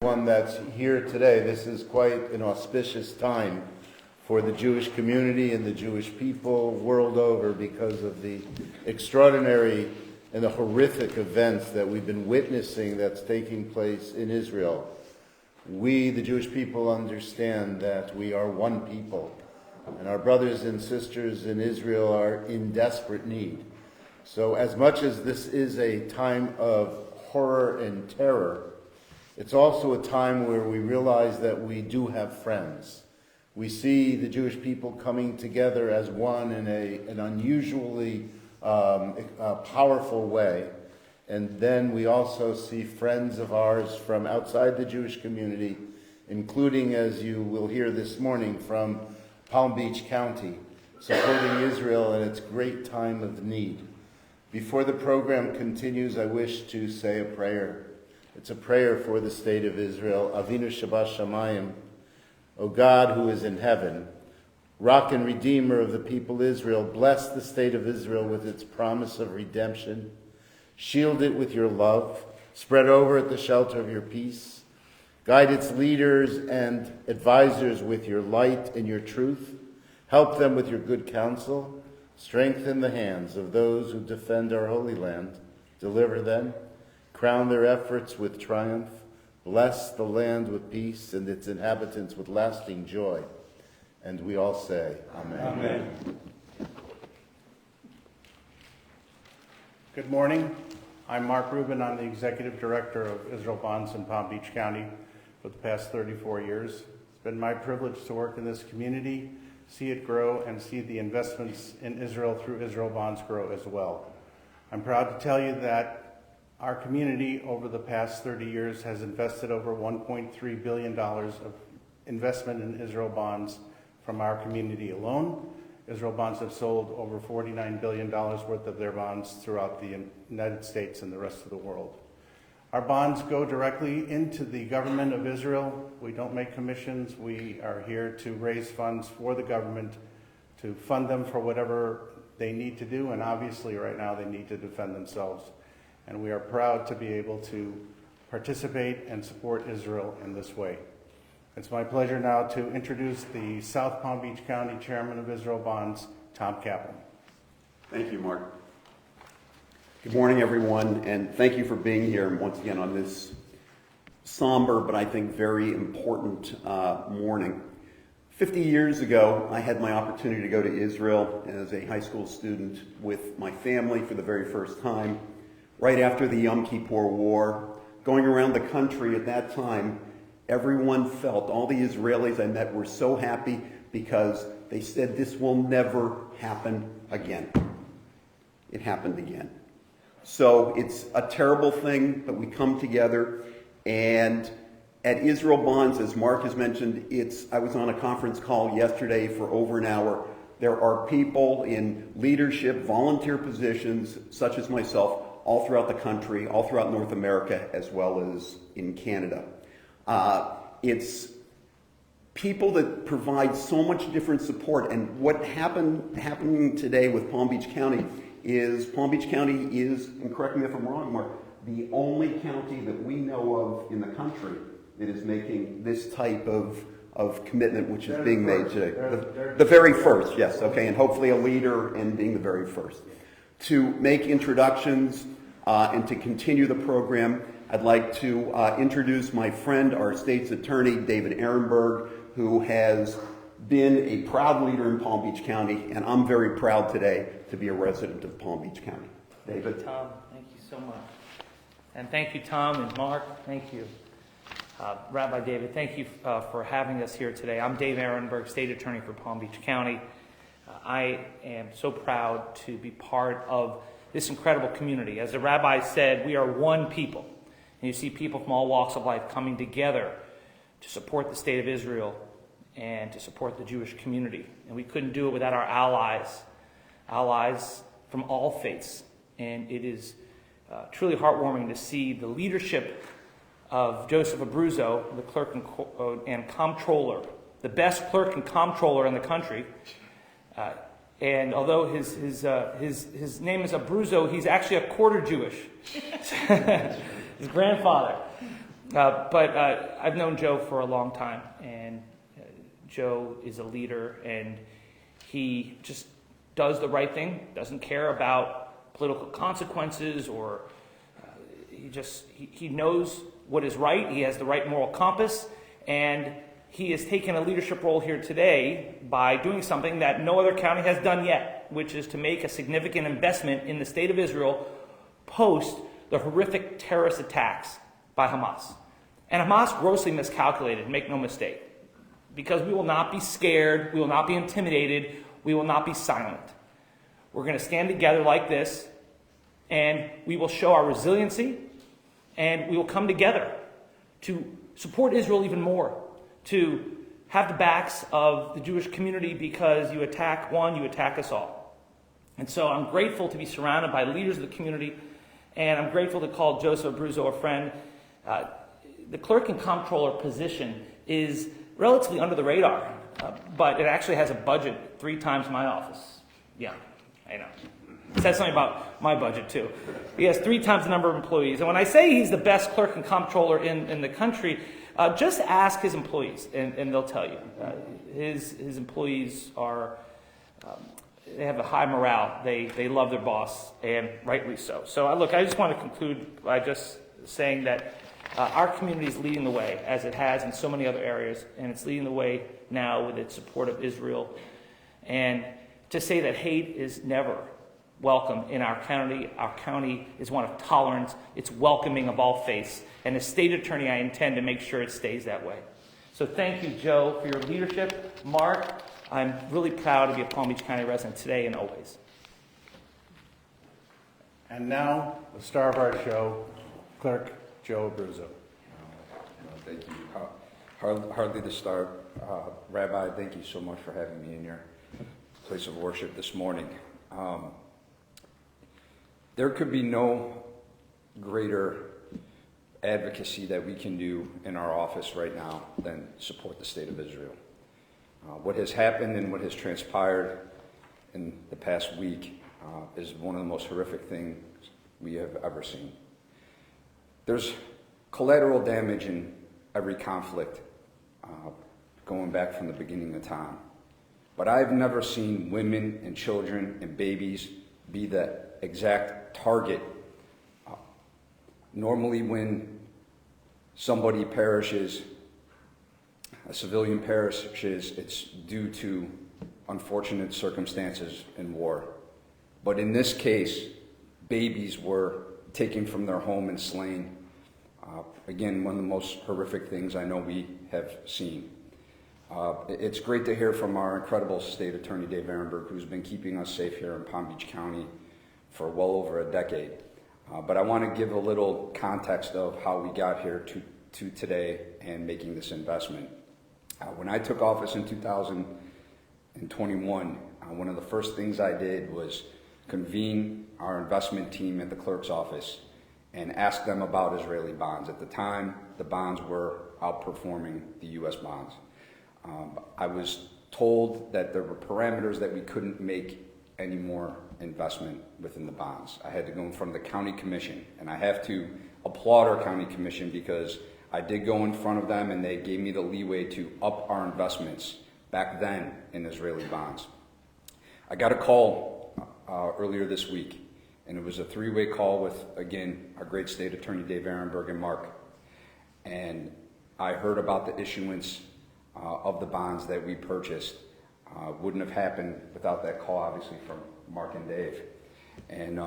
everyone that's here today. This is quite an auspicious time for the Jewish community and the Jewish people world over because of the extraordinary and the horrific events that we've been witnessing that's taking place in Israel. We, the Jewish people, understand that we are one people, and our brothers and sisters in Israel are in desperate need. So as much as this is a time of horror and terror, it's also a time where we realize that we do have friends. We see the Jewish people coming together as one in an unusually powerful way. And then we also see friends of ours from outside the Jewish community, including, as you will hear this morning, from Palm Beach County, supporting Israel in its great time of need. Before the program continues, I wish to say a prayer. It's a prayer for the state of Israel. Avinu Shabbat O God who is in heaven, Rock and Redeemer of the people Israel, bless the state of Israel with its promise of redemption. Shield it with your love. Spread over it the shelter of your peace. Guide its leaders and advisors with your light and your truth. Help them with your good counsel. Strengthen the hands of those who defend our Holy Land. Deliver them. Crown their efforts with triumph. Bless the land with peace and its inhabitants with lasting joy. And we all say, Amen. Amen. Good morning. I'm Mark Rubin. I'm the Executive Director of Israel Bonds in Palm Beach County for the past 34 years. It's been my privilege to work in this community, see it grow, and see the investments in Israel through Israel Bonds grow as well. I'm proud to tell you that our community over the past 30 years has invested over $1.3 billion of investment in Israel Bonds from our community alone. Israel Bonds have sold over $49 billion worth of their bonds throughout the United States and the rest of the world. Our bonds go directly into the government of Israel. We don't make commissions. We are here to raise funds for the government to fund them for whatever they need to do, and obviously right now they need to defend themselves. And we are proud to be able to participate and support Israel in this way. It's my pleasure now to introduce the South Palm Beach County Chairman of Israel Bonds, Tom Kaplan. Thank you, Mark. Good morning, everyone, and thank you for being here once again on this somber but I think very important morning. 50 years ago, I had my opportunity to go to Israel as a high school student with my family for the very first time, right after the Yom Kippur War. Going around the country at that time, everyone felt, all the Israelis I met were so happy because they said this will never happen again. It happened again. So it's a terrible thing, but we come together, and at Israel Bonds, as Mark has mentioned, I was on a conference call yesterday for over an hour. There are people in leadership, volunteer positions, such as myself, all throughout the country, all throughout North America, as well as in Canada. It's people that provide so much different support, and what happening today with Palm Beach County is, and correct me if I'm wrong, Mark, the only county that we know of in the country that is making this type of commitment, which is being made today. The very first, yes, okay, and hopefully a leader in being the very first. To make introductions and to continue the program, I'd like to introduce my friend, our state's attorney, David Ehrenberg, who has been a proud leader in Palm Beach County, and I'm very proud today to be a resident of Palm Beach County. David. Thank you, Tom. Thank you so much. And thank you, Tom and Mark. Thank you. Rabbi David, thank you for having us here today. I'm Dave Ehrenberg, State Attorney for Palm Beach County. I am so proud to be part of this incredible community. As the rabbi said, we are one people. And you see people from all walks of life coming together to support the state of Israel and to support the Jewish community. And we couldn't do it without our allies from all faiths. And it is truly heartwarming to see the leadership of Joseph Abruzzo, the clerk and comptroller, the best clerk and comptroller in the country. And although his name is Abruzzo, he's actually a quarter Jewish. His grandfather. But I've known Joe for a long time, and Joe is a leader, and he just does the right thing, doesn't care about political consequences, or he knows what is right. He has the right moral compass, and he has taken a leadership role here today by doing something that no other county has done yet, which is to make a significant investment in the state of Israel post the horrific terrorist attacks by Hamas. And Hamas grossly miscalculated, make no mistake, because we will not be scared, we will not be intimidated, we will not be silent. We're going to stand together like this, and we will show our resiliency, and we will come together to support Israel even more, to have the backs of the Jewish community, because you attack one, you attack us all. And so I'm grateful to be surrounded by leaders of the community, and I'm grateful to call Joseph Abruzzo a friend. The clerk and comptroller position is relatively under the radar, but it actually has a budget 3 times my office. Yeah, I know. It says something about my budget, too. He has 3 times the number of employees. And when I say he's the best clerk and comptroller in the country, just ask his employees, and they'll tell you. His employees are... they have a high morale. They love their boss, and rightly so. So, look, I just want to conclude by just saying that our community is leading the way, as it has in so many other areas, and it's leading the way now with its support of Israel. And to say that hate is never welcome in our county is one of tolerance. It's welcoming of all faiths. And as state attorney, I intend to make sure it stays that way. So thank you, Joe, for your leadership. Mark, I'm really proud to be a Palm Beach County resident today and always. And now, the star of our show, Clerk Joe Abruzzo. Thank you. Hardly the start. Rabbi, thank you so much for having me in your place of worship this morning. There could be no greater advocacy that we can do in our office right now than support the state of Israel. What has happened and what has transpired in the past week is one of the most horrific things we have ever seen. There's collateral damage in every conflict going back from the beginning of time. But I've never seen women and children and babies be the exact target. Normally when somebody perishes, a civilian perishes, it's due to unfortunate circumstances in war. But in this case, babies were taken from their home and slain. Again, one of the most horrific things I know we have seen. It's great to hear from our incredible State Attorney, Dave Ehrenberg, who's been keeping us safe here in Palm Beach County for well over a decade. But I want to give a little context of how we got here to today and making this investment. When I took office in 2021, one of the first things I did was convene our investment team at the clerk's office and ask them about Israeli bonds. At the time, the bonds were outperforming the U.S. bonds. I was told that there were parameters that we couldn't make any more investment within the bonds. I had to go in front of the county commission, and I have to applaud our county commission because I did go in front of them and they gave me the leeway to up our investments back then in Israeli bonds. I got a call earlier this week, and it was a 3-way call with, again, our great state attorney, Dave Ehrenberg, and Mark. And I heard about the issuance of the bonds that we purchased. Wouldn't have happened without that call, obviously, from Mark and Dave. And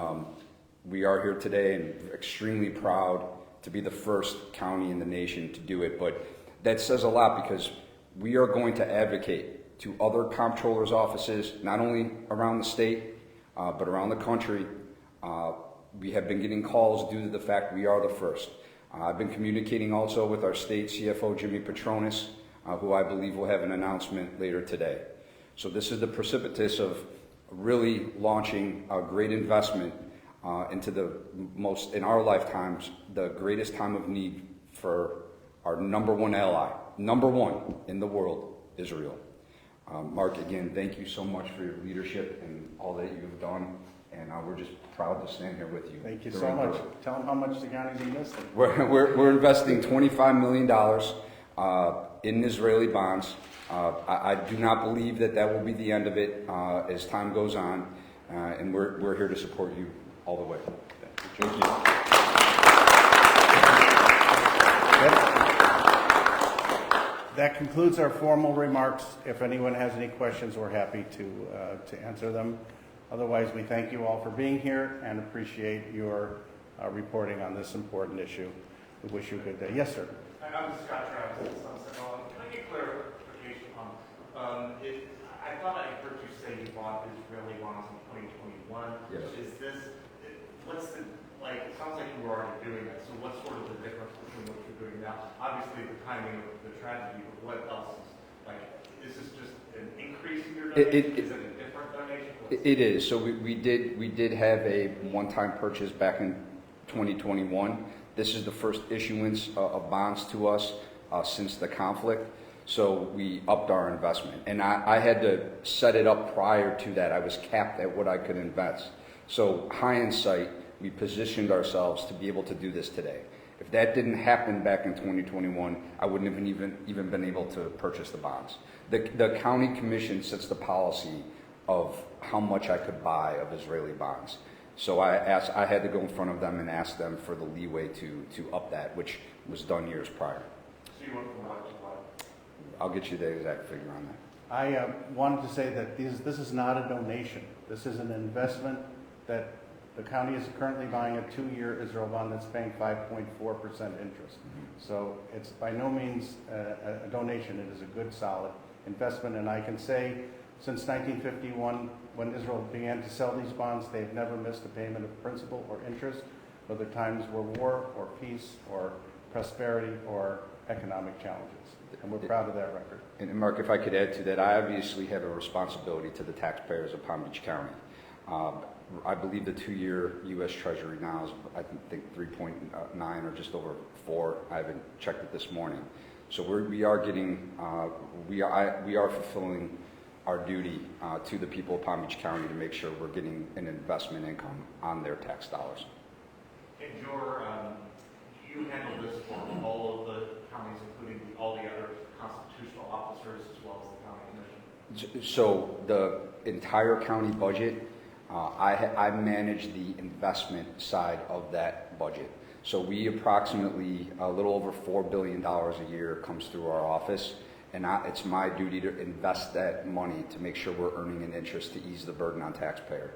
we are here today and extremely proud to be the first county in the nation to do it. But that says a lot because we are going to advocate to other comptrollers' offices, not only around the state, but around the country. We have been getting calls due to the fact we are the first. I've been communicating also with our state CFO, Jimmy Petronis, who I believe will have an announcement later today. So this is the precipice of really launching a great investment into the most, in our lifetimes, the greatest time of need for our number one ally, number one in the world, Israel. Mark, again, thank you so much for your leadership and all that you have done. And we're just proud to stand here with you. Thank you so during much. COVID. Tell them how much the county's investing. We're investing $25 million in Israeli bonds. I do not believe that will be the end of it as time goes on, and we're here to support you all the way. Thank you. That concludes our formal remarks. If anyone has any questions, we're happy to answer them. Otherwise, we thank you all for being here and appreciate your reporting on this important issue. We wish you a good day. Yes, sir. I'm Scott Travis at Sunset Hall. Can I get clarification on, I thought I heard you say you bought Israeli bonds in 2021. Yes. Is this, what's the, like, it sounds like you were already doing that, so what's sort of the difference between what you're doing now? Obviously the timing of the tragedy, but what else is, like, is this just an increase in your donation? Is it a different donation? It is. So we did have a one-time purchase back in 2021. This is the first issuance of bonds to us since the conflict. So we upped our investment. And I had to set it up prior to that. I was capped at what I could invest. So hindsight, we positioned ourselves to be able to do this today. If that didn't happen back in 2021, I wouldn't have even been able to purchase the bonds. The county commission sets the policy of how much I could buy of Israeli bonds. So I had to go in front of them and ask them for the leeway to up that, which was done years prior. So you went from what to what? I'll get you the exact figure on that. I wanted to say that this is not a donation. This is an investment that the county is currently buying a 2-year Israel bond that's paying 5.4% interest. So it's by no means a donation. It is a good, solid investment. And I can say since 1951, when Israel began to sell these bonds, they've never missed a payment of principal or interest, whether times were war or peace or prosperity or economic challenges. And we're proud of that record. And Mark, if I could add to that, I obviously have a responsibility to the taxpayers of Palm Beach County. I believe the 2-year U.S. Treasury now is, I think, 3.9 or just over 4. I haven't checked it this morning. So we are fulfilling our duty to the people of Palm Beach County to make sure we're getting an investment income on their tax dollars. And you handle this for all of the counties, including all the other constitutional officers as well as the county commission? So the entire county budget, I manage the investment side of that budget. So we approximately, a little over $4 billion a year comes through our office, and it's my duty to invest that money to make sure we're earning an interest to ease the burden on taxpayer.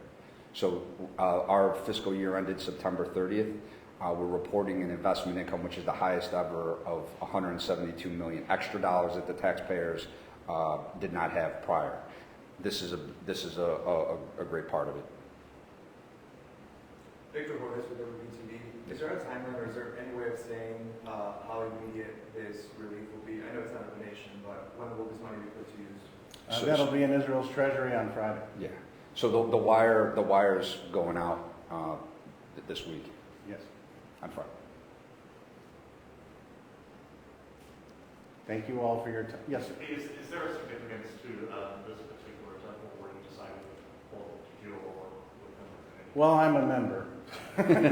So our fiscal year ended September 30th. We're reporting an investment income which is the highest ever of $172 million extra dollars that the taxpayers did not have prior. This is a great part of it. Victor Hortis with WBTV. Is there a timeline or is there any way of saying how immediate this relief will be? I know it's not a donation, but when will this money be put to use? That'll be in Israel's treasury on Friday. Yeah. So the wire's going out this week. Yes. On Friday. Thank you all for your time. Yes, sir. Is there a significance to this particular temple where you decided to hold you or with them? Well, I'm a member,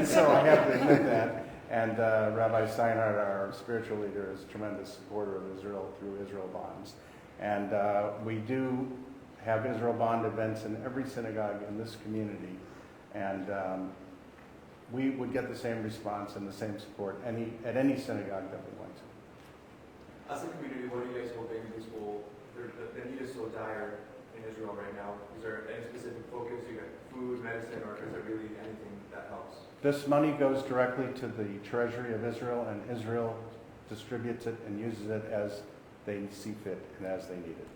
so I have to admit that. And Rabbi Steinhardt, our spiritual leader, is a tremendous supporter of Israel through Israel Bonds. And we do have Israel Bond events in every synagogue in this community. And we would get the same response and the same support at any synagogue that we went to. As a community, what are you guys hoping this will, the need is so dire in Israel right now. Is there any specific focus? You got food, medicine, or is there really anything that helps? This money goes directly to the treasury of Israel, and Israel distributes it and uses it as they see fit and as they need it.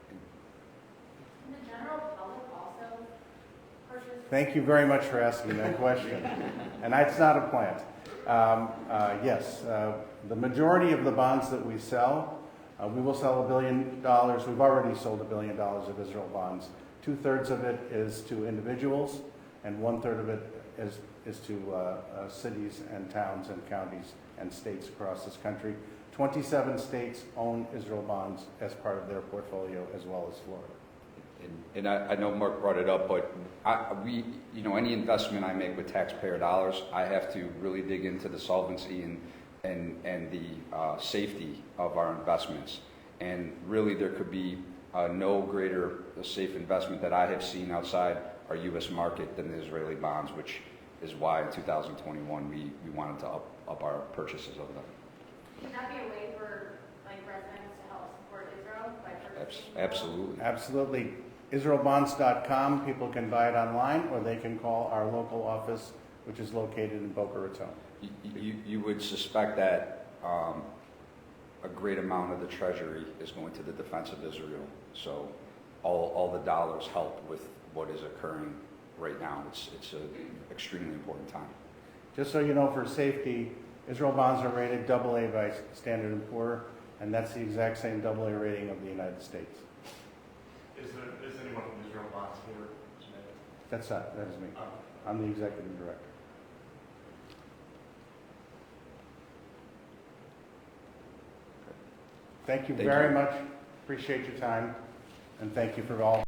Can the general public also purchase? Thank you very much for asking that question. And that's not a plant. Yes, the majority of the bonds that we sell, we will sell $1 billion. We've already sold $1 billion of Israel bonds. 2/3 of it is to individuals, and 1/3 of it is to cities and towns and counties and states across this country. 27 states own Israel bonds as part of their portfolio, as well as Florida. And I know Mark brought it up, but any investment I make with taxpayer dollars, I have to really dig into the solvency and the safety of our investments. And really, there could be no greater safe investment that I have seen outside our U.S. market than the Israeli bonds, which is why in 2021 we wanted to up our purchases of them. Can that be a way for residents to help support Israel by purchasing? Absolutely. Absolutely. IsraelBonds.com, people can buy it online, or they can call our local office, which is located in Boca Raton. You would suspect that a great amount of the treasury is going to the defense of Israel. So all the dollars help with what is occurring right now. It's an extremely important time. Just so you know, for safety, Israel bonds are rated AA by Standard & Poor, and that's the exact same AA rating of the United States. Is anyone from Israel Bonds here today? That is me. Oh. I'm the executive director. Thank you Thank very you. much. Appreciate your time, and thank you for all.